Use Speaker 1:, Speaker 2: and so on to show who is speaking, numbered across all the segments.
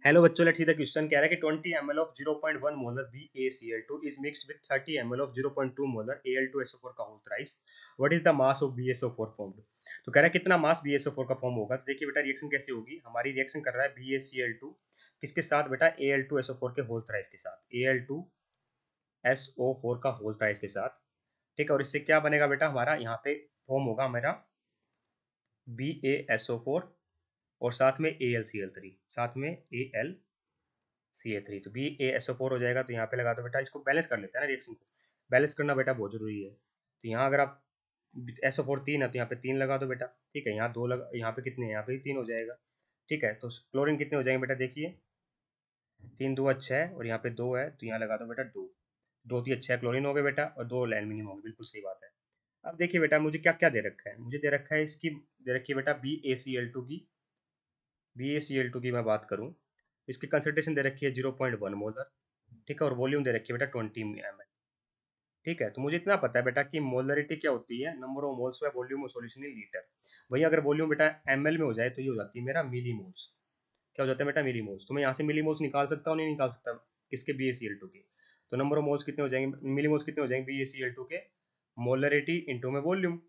Speaker 1: Hello बच्चों, let's see the question. कह रहा है कि 20 ml of 0.1 molar BaCl2 is mixed with 30 ml of 0.2 molar Al2SO4 का whole thrice. What is the mass of BaSO4 formed? तो कह रहा है कितना मास BaSO4 का फॉर्म होगा। तो देखिए बेटा, रिएक्शन कैसे होगी। हमारी रिएक्शन कर रहा है BaCl2 किसके साथ बेटा? Al2SO4 के होल थ्राइस के साथ, Al2SO4 का होल थ्राइस के साथ। ठीक है, और इससे क्या बनेगा बेटा? हमारा यहाँ पे फॉर्म होगा मेरा BaSO4 और साथ में AlCl3, साथ में AlCl3, तो BaSO4 हो जाएगा। तो यहाँ पे लगा दो बेटा, इसको बैलेंस कर लेते हैं ना, रिएक्शन को बैलेंस करना बेटा बहुत जरूरी है। तो यहाँ अगर आप SO4 3 है तो यहाँ पे 3 लगा दो बेटा। ठीक है, यहाँ 2 लगा, यहाँ पे कितने हैं? यहाँ पे 3 हो जाएगा। ठीक है, तो क्लोरीन कितने हो जाएंगे बेटा? देखिए, 3 2 अच्छा है और यहाँ पे 2 है, तो यहाँ लगा दो बेटा 2। 2 3 अच्छा है, क्लोरीन हो गए बेटा, और 2 एल्यूमिनियम हो गए। बिल्कुल सही बात है। अब देखिए बेटा, मुझे क्या क्या दे रखा है। मुझे दे रखा है इसकी, दे रखी है बेटा BaCl2 की। BaCl2 की मैं बात करूँ, इसकी कंसंट्रेशन दे रखी है 0.1 मोलर। ठीक है, और वॉल्यूम दे रखी है बेटा 20 ml। ठीक है, तो मुझे इतना पता है बेटा कि मोलरिटी क्या होती है, number of moles by volume of solution in litre. वहीं अगर वॉल्यूम बेटा ml में हो जाए तो ये हो जाती है मेरा मिली मोल्स। क्या हो जाता है बेटा? मिली मोल्स। तो मैं यहाँ से मिली मोल्स निकाल सकता हूँ, नहीं निकाल सकता? किसके? BaCl2 के। तो नंबर ऑफ मोल्स कितने हो जाएंगे, मिली मोल्स कितने हो जाएंगे BaCl2 के? मोलरिटी इंटू में वॉल्यूम।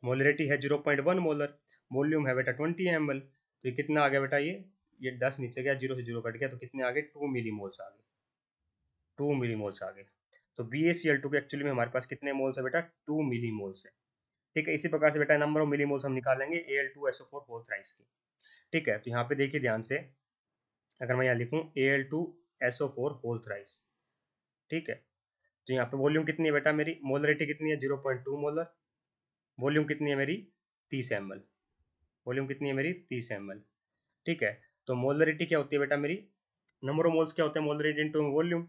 Speaker 1: मोलरिटी है 0.1 मोलर, वॉल्यूम है बेटा 20 ml। तो ये कितना आ गया बेटा? ये 10 नीचे गया, 0 से 0 कट गया, तो कितने आ गए? 2 मिली मोल्स आ गए। 2 मिली मोल्स आ गए। तो BaCl2 के एक्चुअली में हमारे पास कितने मोल्स है बेटा? 2 मिली मोल्स है। ठीक है, इसी प्रकार से बेटा नंबर ऑफ मिली मोल्स हम निकालेंगे Al2SO4 होल थ्राइस की। ठीक है, तो यहाँ पे देखिए ध्यान से, अगर मैं यहाँ लिखूँ Al2SO4 होल थ्राइस। ठीक है, तो यहाँ पे वॉल्यूम कितनी है बेटा मेरी? मोलरिटी कितनी है? 0.2 मोलर। वॉल्यूम कितनी है मेरी? 30 ml। वॉल्यूम कितनी है मेरी? 30 ml। ठीक है, तो मोलरिटी क्या होती है बेटा मेरी? नंबर ऑफ मोल्स क्या होते हैं? Molarity into volume.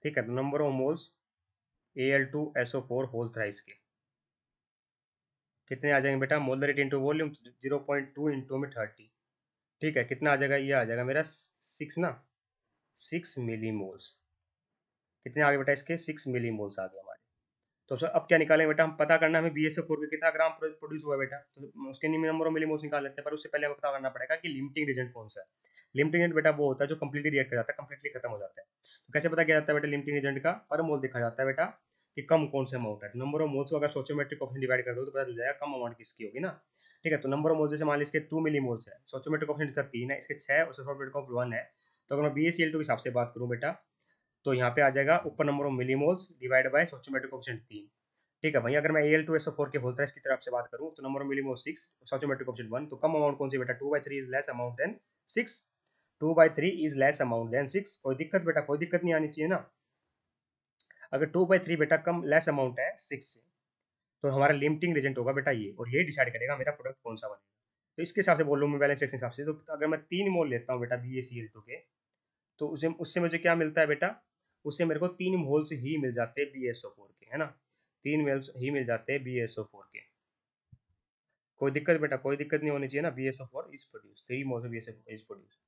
Speaker 1: ठीक है, तो number of moles Al2SO4 whole thrice के कितने आ जाएंगे बेटा? मोलरिटी इंटू वॉल्यूम, 0.2 इंटू में 30। ठीक है, कितना आ जाएगा? ये आ जाएगा मेरा 6 ना, 6 मिली मोल्स। कितने आ गए बेटा इसके? 6 मिली मोल्स आ गए हमारे। तो सर अब क्या निकालेंगे बेटा? हम पता करना है हमें BaSO4 का कितना ग्राम प्रोड्यूस हुआ बेटा। तो उसके नंबर ऑफ मिली मोल्स निकाल लेते हैं, पर उससे पहले हमें पता करना पड़ेगा कि लिमिटिंग रीजन कौन सा है। लिमिटिंग एजेंट बेटा वो होता है जो कंप्लीटली रिएक्ट कर जाता है, कंप्लीटली खत्म हो जाता है। तो कैसे पता किया जाता है बेटा? लिमिटिंग एजेंट का पर मोल देखा जाता है बेटा कि कम कौन से अमाउंट है। नंबर ऑफ मोल्स को अगर सोचियोमेट्रिक कोएफिशिएंट डिवाइड कर दो तो पता चल जाएगा कम अमाउंट किसकी होगी ना। ठीक है, तो नंबर ऑफ मोल्स जैसे मान लीजिए इसके 2 मिली मोल्स है, सोचियोमेट्रिक कोएफिशिएंट इसका 3 है, इसके 6 और सोचियोमेट्रिक कोएफिशिएंट 1 है। तो अगर मैं BaCl2 के हिसाब से बात करूं बेटा, तो यहाँ पे आ जाएगा ऊपर number of millimoles divide by stoichiometric coefficient 3। ठीक है, वहीं अगर मैं Al2SO4 के होल थ्राइस की तरफ से बात करूं तो number of millimoles 6, stoichiometric coefficient 1। तो कम अमाउंट कौन सी बेटा? 2/3 is less amount than 6। 2/3 is less amount than 6। कोई दिक्कत बेटा? कोई दिक्कत नहीं आनी चाहिए ना। अगर 2/3 बेटा कम लेस अमाउंट है 6 से, तो हमारा लिमिटिंग रीजेंट होगा बेटा ये, और ये डिसाइड करेगा मेरा प्रोडक्ट कौन सा बनेगा। तो इसके हिसाब से वॉल्यूम में बैलेंस रिएक्शन के हिसाब से, तो अगर मैं 3 मोल लेता हूँ बेटा BaCl2 के, तो उसे उससे मुझे क्या मिलता है बेटा? उससे मेरे को 3 मोल्स ही मिल जाते हैं BaSO4 के, है ना। 3 मोल्स ही मिल जाते हैं BaSO4 के। कोई दिक्कत बेटा? कोई दिक्कत नहीं होनी चाहिए ना। BaSO4 is produce, 3 moles BaSO4 is produce.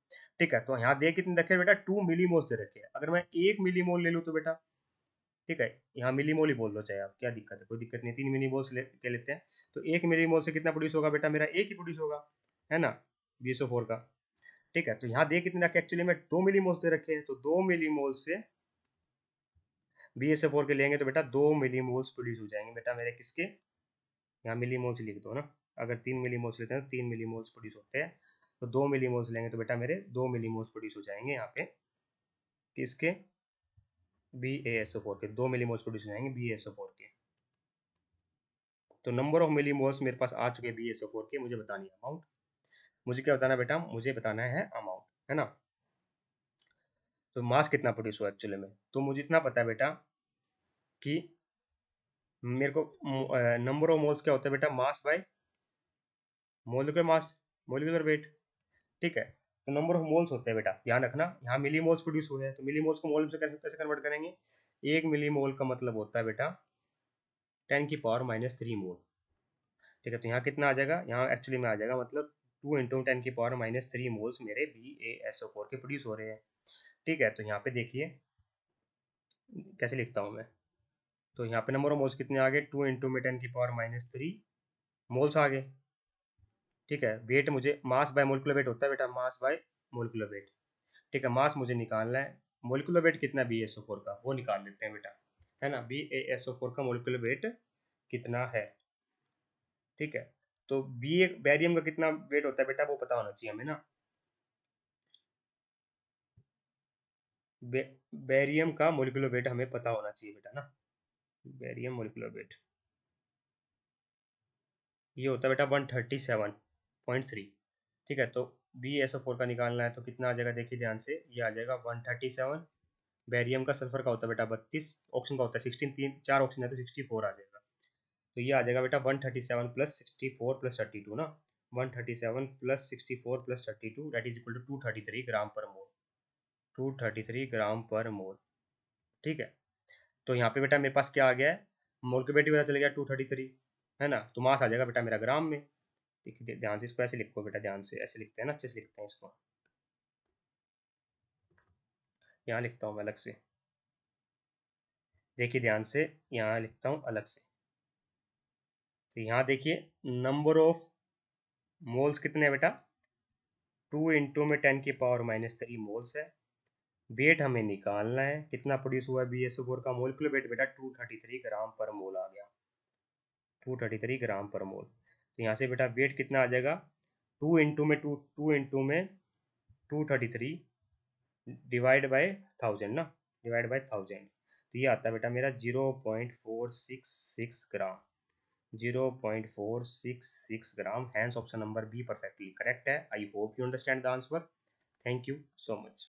Speaker 1: ठीक है, तो यहाँ दे कितने रखे बेटा? 2 मिली मोल्स दे रखे हैं। अगर मैं 1 मिली मोल ले लूँ तो बेटा, ठीक है, यहाँ मिली मोल ही बोल दो चाहे आप, क्या दिक्कत है? कोई दिक्कत नहीं, 3 मिली मोल्स के लेते हैं। तो 1 मिली मोल से कितना प्रोड्यूस होगा बेटा? मेरा 1 ही प्रोड्यूस होगा, है ना, BaSO4 का। ठीक है, तो यहाँ दे कितने रखे? एक्चुअली में 2 मिली मोल्स दे रखे हैं, तो 2 मिली मोल से BaSO4 के लेंगे तो बेटा 2 मिली मोल्स प्रोड्यूस हो जाएंगे बेटा मेरे किसके? यहाँ मिली मोल्स लिख दो ना। अगर 3 मिली मोल्स लेते हैं तो 3 मिली मोल्स प्रोड्यूस होते हैं। तो 2 मिली मोल्स लेंगे तो बेटा मेरे 2 मिली मोल्स प्रोड्यूस हो जाएंगे यहाँ पे किसके? BaSO4 के 2 मिली मोल्स प्रोड्यूस हो जाएंगे BaSO4 के। तो नंबर ऑफ मिली मोल्स मेरे पास आ चुके हैं BaSO4 के। मुझे बतानी है अमाउंट। मुझे क्या बताना है बेटा? मुझे बताना है अमाउंट, है ना। तो मास कितना प्रोड्यूस हुआ एक्चुअली में, तो मुझे इतना पता है बेटा कि मेरे को नंबर ऑफ मोल्स क्या होता है बेटा? Mass by molecular mass, molecular weight. ठीक है, तो नंबर ऑफ मोल्स होते हैं बेटा, ध्यान रखना। यहाँ मिली मोल्स प्रोड्यूस हुए हैं, तो मिली मोल्स को मोल से कैसे कैसे कन्वर्ट करेंगे? 1 मिली मोल का मतलब होता है बेटा 10⁻³ मोल। ठीक है, तो यहाँ कितना आ जाएगा? यहाँ एक्चुअली में आ जाएगा मतलब 2 इंटू 10⁻³ मोल्स मेरे BaSO4 के प्रोड्यूस हो रहे हैं। ठीक है, तो यहाँ पे देखिए कैसे लिखता हूँ मैं। तो यहाँ पे नंबर ऑफ मोल्स कितने आ गए? 2 इंटू में 10⁻³ मोल्स आ गए। ठीक है, वेट मुझे मास बाय मोलिकुलर वेट होता है बेटा, मास बाय मोलिकुलर वेट। ठीक है, मास मुझे निकालना है, मोलिकुलर वेट कितना BaSO4 का वो निकाल लेते हैं बेटा, है ना। BaSO4 का मोलिकुलर वेट कितना है, ठीक है। तो बी बैरियम का कितना वेट होता है बेटा वो पता होना चाहिए हमें ना। बैरियम का मोलिकुलर वेट हमें पता होना चाहिए बेटा ना। बैरियम मोलिकुलर वेट ये होता है बेटा 137.3। ठीक है, तो BaSO4 का निकालना है तो कितना आ जाएगा, देखिए ध्यान से, ये आ जाएगा 137। बैरियम का सल्फर का होता है बेटा 32, ऑक्सीजन का होता है 16, तीन चार ऑक्सीजन है तो 64 आ जाएगा। तो ये आ जाएगा बेटा 137 प्लस 64 प्लस 32 ना, 137 plus 64 plus 32 that is equal to 233 gram per mole, 233 gram per मोल। ठीक है, तो यहाँ पे बेटा मेरे पास क्या आ गया है, मोल की वेट पता चल गया 233, है ना। तो मास आ जाएगा बेटा मेरा ग्राम में। देखिए ध्यान से इसको ऐसे लिखो बेटा, ध्यान से ऐसे लिखते हैं ना, अच्छे से लिखते हैं इसको, यहाँ लिखता हूँ मैं अलग से, देखिए ध्यान से, यहाँ लिखता हूँ अलग से। तो यहाँ देखिए नंबर ऑफ मोल्स कितने हैं बेटा, 2 × 10⁻³ मोल्स है। वेट हमें निकालना है, कितना प्रोड्यूस हुआ है BaSO4 का, मोलिकुलर वेट बेटा 233 ग्राम पर मोल आ गया, 233 ग्राम पर मोल। तो यहाँ से बेटा वेट कितना आ जाएगा, 2 × 2 डिवाइड बाय 1000 ना, डिवाइड बाय 1000। तो ये आता है बेटा मेरा 0.466 gram, 0.466 gram. Hence option number B perfectly correct है। I hope you understand the answer. Thank you so much.